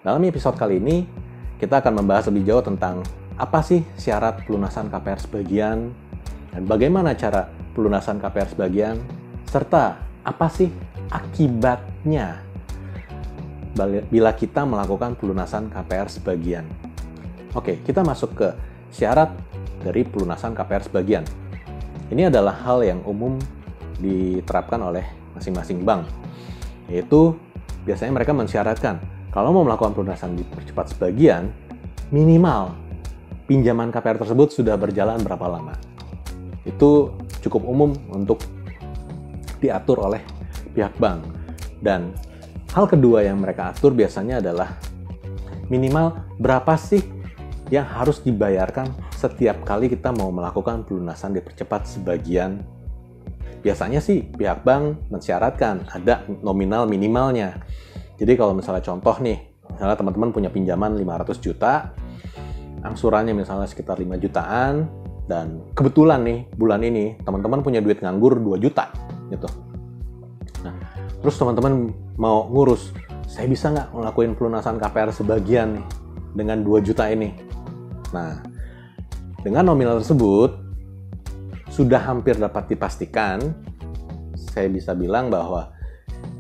Dalam episode kali ini, kita akan membahas lebih jauh tentang apa sih syarat pelunasan KPR sebagian, dan bagaimana cara pelunasan KPR sebagian, serta apa sih akibatnya bila kita melakukan pelunasan KPR sebagian. Oke, kita masuk ke syarat dari pelunasan KPR sebagian. Ini adalah hal yang umum diterapkan oleh masing-masing bank, yaitu biasanya mereka mensyaratkan kalau mau melakukan pelunasan dipercepat sebagian, minimal pinjaman KPR tersebut sudah berjalan berapa lama. Itu cukup umum untuk diatur oleh pihak bank. Dan hal kedua yang mereka atur biasanya adalah minimal berapa sih yang harus dibayarkan setiap kali kita mau melakukan pelunasan dipercepat sebagian. Biasanya sih pihak bank mensyaratkan ada nominal minimalnya. Jadi kalau misalnya contoh nih, misalnya teman-teman punya pinjaman 500 juta, angsurannya misalnya sekitar 5 jutaan, dan kebetulan nih bulan ini teman-teman punya duit nganggur 2 juta gitu. Nah, terus teman-teman mau ngurus, saya bisa nggak ngelakuin pelunasan KPR sebagian nih dengan 2 juta ini? Nah, dengan nominal tersebut sudah hampir dapat dipastikan, saya bisa bilang bahwa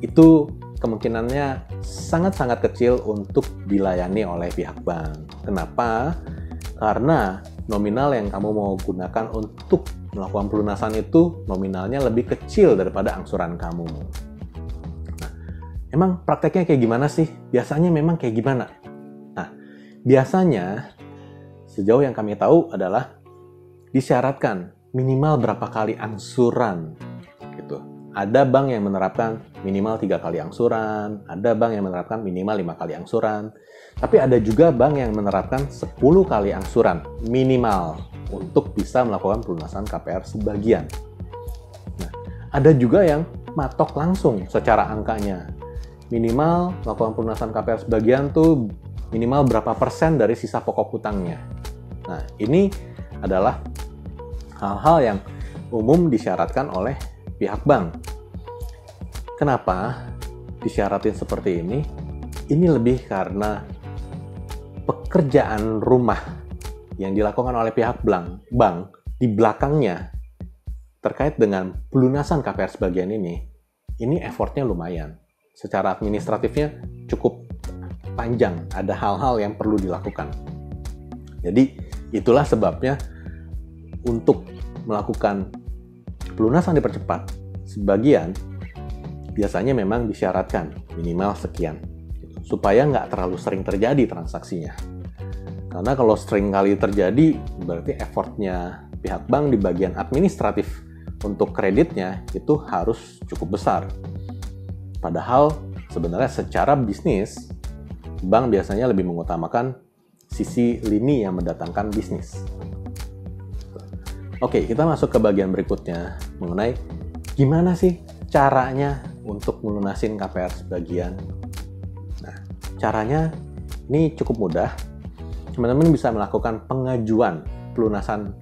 itu kemungkinannya sangat-sangat kecil untuk dilayani oleh pihak bank. Kenapa? Karena nominal yang kamu mau gunakan untuk melakukan pelunasan itu nominalnya lebih kecil daripada angsuran kamu. Nah, emang prakteknya kayak gimana sih? Biasanya memang kayak gimana? Nah, biasanya sejauh yang kami tahu adalah disyaratkan minimal berapa kali angsuran gitu. Ada bank yang menerapkan minimal 3 kali angsuran, ada bank yang menerapkan minimal 5 kali angsuran, tapi ada juga bank yang menerapkan 10 kali angsuran minimal untuk bisa melakukan pelunasan KPR sebagian. Nah, ada juga yang matok langsung secara angkanya. Minimal melakukan pelunasan KPR sebagian tuh minimal berapa persen dari sisa pokok hutangnya. Nah, ini adalah hal-hal yang umum disyaratkan oleh pihak bank. Kenapa disyaratin seperti ini? Ini lebih karena pekerjaan rumah yang dilakukan oleh pihak bank di belakangnya terkait dengan pelunasan KPR sebagian ini effortnya lumayan. Secara administratifnya cukup panjang, ada hal-hal yang perlu dilakukan. Jadi itulah sebabnya untuk melakukan pelunasan dipercepat sebagian biasanya memang disyaratkan minimal sekian supaya nggak terlalu sering terjadi transaksinya. Karena kalau sering kali terjadi berarti effortnya pihak bank di bagian administratif untuk kreditnya itu harus cukup besar. Padahal sebenarnya secara bisnis bank biasanya lebih mengutamakan sisi lini yang mendatangkan bisnis. Oke, kita masuk ke bagian berikutnya mengenai gimana sih caranya untuk melunasin KPR sebagian. Nah, caranya ini cukup mudah. Teman-teman bisa melakukan pengajuan pelunasan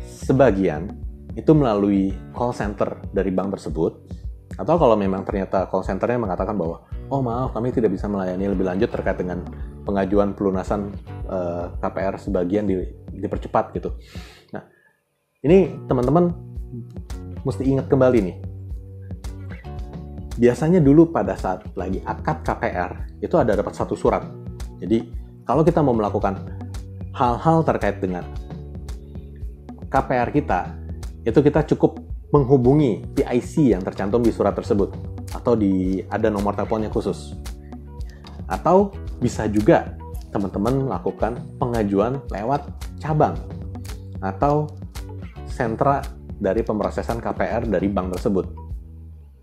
sebagian itu melalui call center dari bank tersebut. Atau kalau memang ternyata call centernya mengatakan bahwa, oh maaf kami tidak bisa melayani lebih lanjut terkait dengan pengajuan pelunasan KPR sebagian dipercepat gitu. Nah, ini teman-teman mesti ingat kembali nih. Biasanya dulu pada saat lagi akad KPR, itu ada dapat satu surat. Jadi, kalau kita mau melakukan hal-hal terkait dengan KPR kita, itu kita cukup menghubungi PIC yang tercantum di surat tersebut. Atau ada nomor teleponnya khusus. Atau bisa juga teman-teman melakukan pengajuan lewat cabang. Atau sentra dari pemrosesan KPR dari bank tersebut.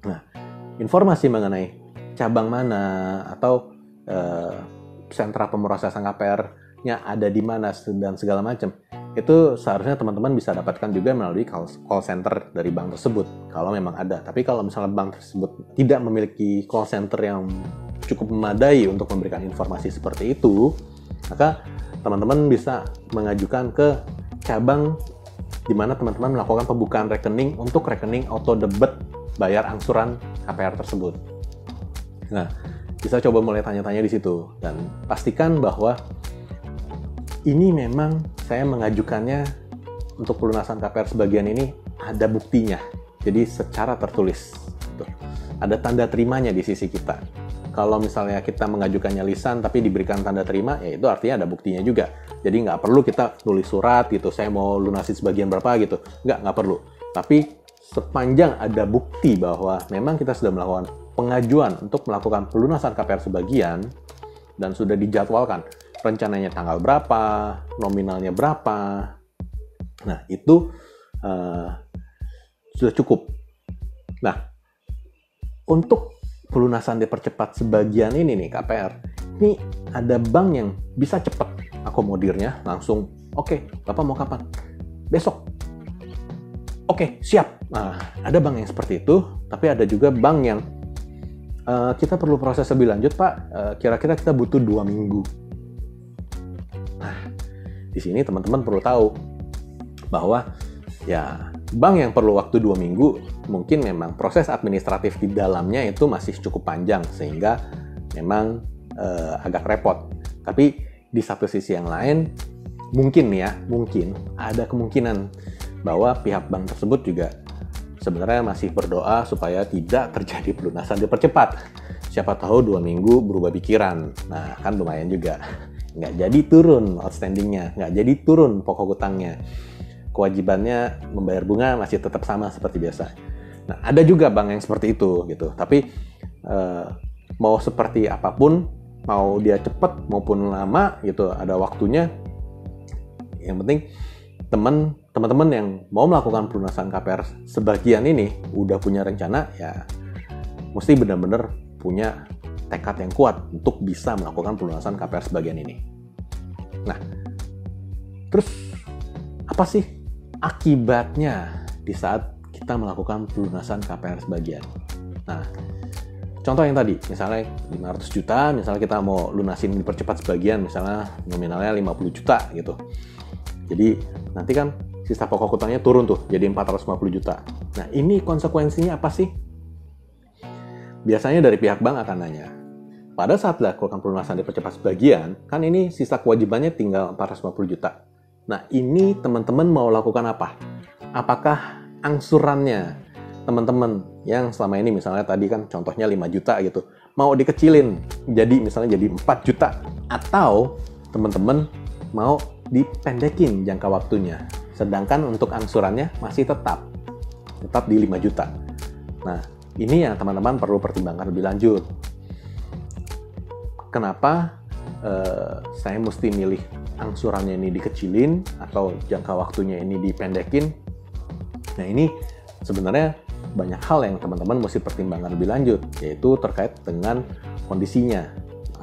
Nah, informasi mengenai cabang mana atau sentra pemrosesan KPR-nya ada di mana dan segala macam, itu seharusnya teman-teman bisa dapatkan juga melalui call center dari bank tersebut kalau memang ada. Tapi kalau misalnya bank tersebut tidak memiliki call center yang cukup memadai untuk memberikan informasi seperti itu, maka teman-teman bisa mengajukan ke cabang di mana teman-teman melakukan pembukaan rekening untuk rekening auto debit bayar angsuran KPR tersebut. Nah, bisa coba mulai tanya-tanya di situ. Dan pastikan bahwa ini memang saya mengajukannya untuk pelunasan KPR sebagian ini ada buktinya. Jadi secara tertulis. Ada tanda terimanya di sisi kita. Kalau misalnya kita mengajukannya lisan tapi diberikan tanda terima, ya itu artinya ada buktinya juga. Jadi nggak perlu kita nulis surat gitu, saya mau lunasin sebagian berapa gitu. Nggak perlu. Tapi sepanjang ada bukti bahwa memang kita sudah melakukan pengajuan untuk melakukan pelunasan KPR sebagian dan sudah dijadwalkan rencananya tanggal berapa, nominalnya berapa. Nah, itu sudah cukup. Nah, untuk pelunasan dipercepat sebagian ini nih KPR, ini ada bank yang bisa cepat akomodirnya langsung. Oke, Bapak mau kapan? Besok. Oke, siap. Nah, ada bank yang seperti itu, tapi ada juga bank yang kita perlu proses lebih lanjut, Pak. Kira-kira kita butuh 2 minggu. Nah, di sini teman-teman perlu tahu bahwa ya bank yang perlu waktu 2 minggu mungkin memang proses administratif di dalamnya itu masih cukup panjang sehingga memang agak repot. Tapi di satu sisi yang lain mungkin ada kemungkinan bahwa pihak bank tersebut juga sebenarnya masih berdoa supaya tidak terjadi pelunasan dipercepat. Siapa tahu 2 minggu berubah pikiran. Nah, kan lumayan juga. Nggak jadi turun outstandingnya, nggak jadi turun pokok utangnya. Kewajibannya membayar bunga masih tetap sama seperti biasa. Nah, ada juga bank yang seperti itu gitu. Tapi mau seperti apapun, mau dia cepat maupun lama gitu, ada waktunya. Yang penting teman-teman yang mau melakukan pelunasan KPR sebagian ini udah punya rencana, ya mesti benar-benar punya tekad yang kuat untuk bisa melakukan pelunasan KPR sebagian ini. Nah, terus apa sih akibatnya di saat kita melakukan pelunasan KPR sebagian? Nah, contoh yang tadi, misalnya 500 juta, misalnya kita mau lunasin dipercepat sebagian, misalnya nominalnya 50 juta gitu. Jadi nanti kan sisa pokok utangnya turun tuh jadi 450 juta. Nah, ini konsekuensinya apa sih? Biasanya dari pihak bank akan nanya, pada saat dilakukan pelunasan dipercepat sebagian, kan ini sisa kewajibannya tinggal 450 juta. Nah, ini teman-teman mau lakukan apa? Apakah angsurannya teman-teman yang selama ini misalnya tadi kan contohnya 5 juta gitu, mau dikecilin jadi misalnya jadi 4 juta, atau teman-teman mau dipendekin jangka waktunya, sedangkan untuk angsurannya masih tetap di 5 juta. Nah, ini yang teman-teman perlu pertimbangkan lebih lanjut. Kenapa saya mesti milih angsurannya ini dikecilin atau jangka waktunya ini dipendekin? Nah, ini sebenarnya banyak hal yang teman-teman mesti pertimbangkan lebih lanjut, yaitu terkait dengan kondisinya.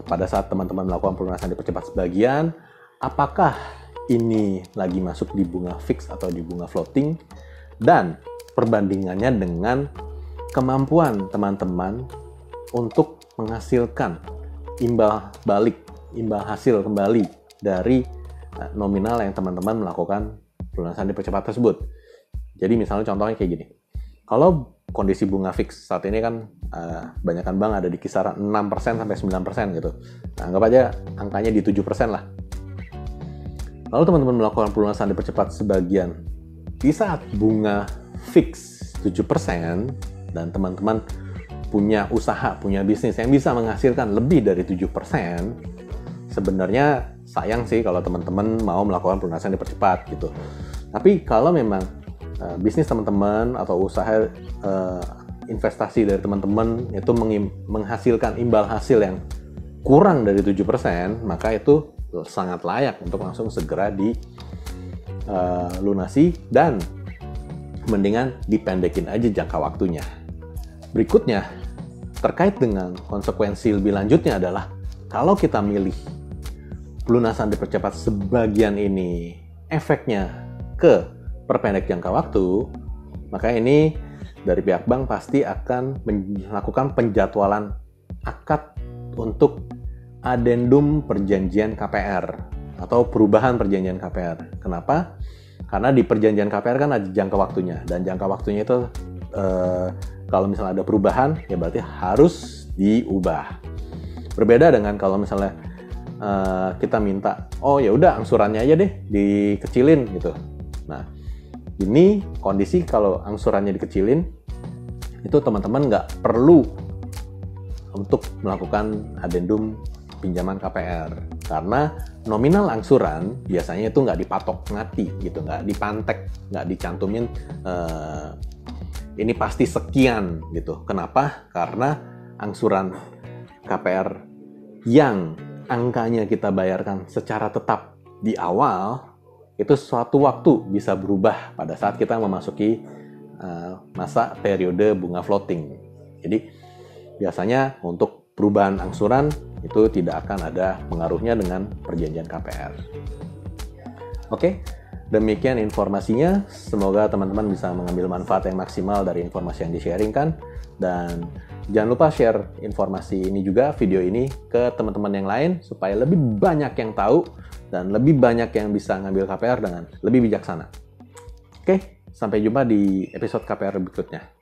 Pada saat teman-teman melakukan pelunasan dipercepat sebagian, apakah ini lagi masuk di bunga fix atau di bunga floating, dan perbandingannya dengan kemampuan teman-teman untuk menghasilkan imbal hasil kembali dari nominal yang teman-teman melakukan pelunasan dipercepat tersebut. Jadi misalnya contohnya kayak gini. Kalau kondisi bunga fix saat ini kan banyakkan bank ada di kisaran 6% sampai 9% gitu. Nah, anggap aja angkanya di 7% lah. Lalu teman-teman melakukan pelunasan dipercepat sebagian di saat bunga fix 7% dan teman-teman punya usaha, punya bisnis yang bisa menghasilkan lebih dari 7%, sebenarnya sayang sih kalau teman-teman mau melakukan pelunasan dipercepat gitu. Tapi kalau memang bisnis teman-teman atau usaha investasi dari teman-teman itu menghasilkan imbal hasil yang kurang dari 7%, maka itu sangat layak untuk langsung segera dilunasi dan mendingan dipendekin aja jangka waktunya. Berikutnya, terkait dengan konsekuensi lebih lanjutnya adalah kalau kita milih pelunasan dipercepat sebagian ini efeknya ke perpendek jangka waktu, maka ini dari pihak bank pasti akan melakukan penjadwalan akad untuk adendum perjanjian KPR atau perubahan perjanjian KPR. Kenapa? Karena di perjanjian KPR kan ada jangka waktunya, dan jangka waktunya itu kalau misalnya ada perubahan ya berarti harus diubah. Berbeda dengan kalau misalnya kita minta, oh ya udah angsurannya aja deh dikecilin gitu. Nah, ini kondisi kalau angsurannya dikecilin, itu teman-teman nggak perlu untuk melakukan adendum pinjaman KPR, karena nominal angsuran biasanya itu nggak dipatok mati gitu, nggak dipantek, nggak dicantumin ini pasti sekian gitu. Kenapa? Karena angsuran KPR yang angkanya kita bayarkan secara tetap di awal, itu suatu waktu bisa berubah pada saat kita memasuki masa periode bunga floating. Jadi biasanya untuk perubahan angsuran itu tidak akan ada pengaruhnya dengan perjanjian KPR. Oke, demikian informasinya. Semoga teman-teman bisa mengambil manfaat yang maksimal dari informasi yang di-sharingkan. Dan jangan lupa share informasi ini juga, video ini, ke teman-teman yang lain supaya lebih banyak yang tahu dan lebih banyak yang bisa ngambil KPR dengan lebih bijaksana. Oke, sampai jumpa di episode KPR berikutnya.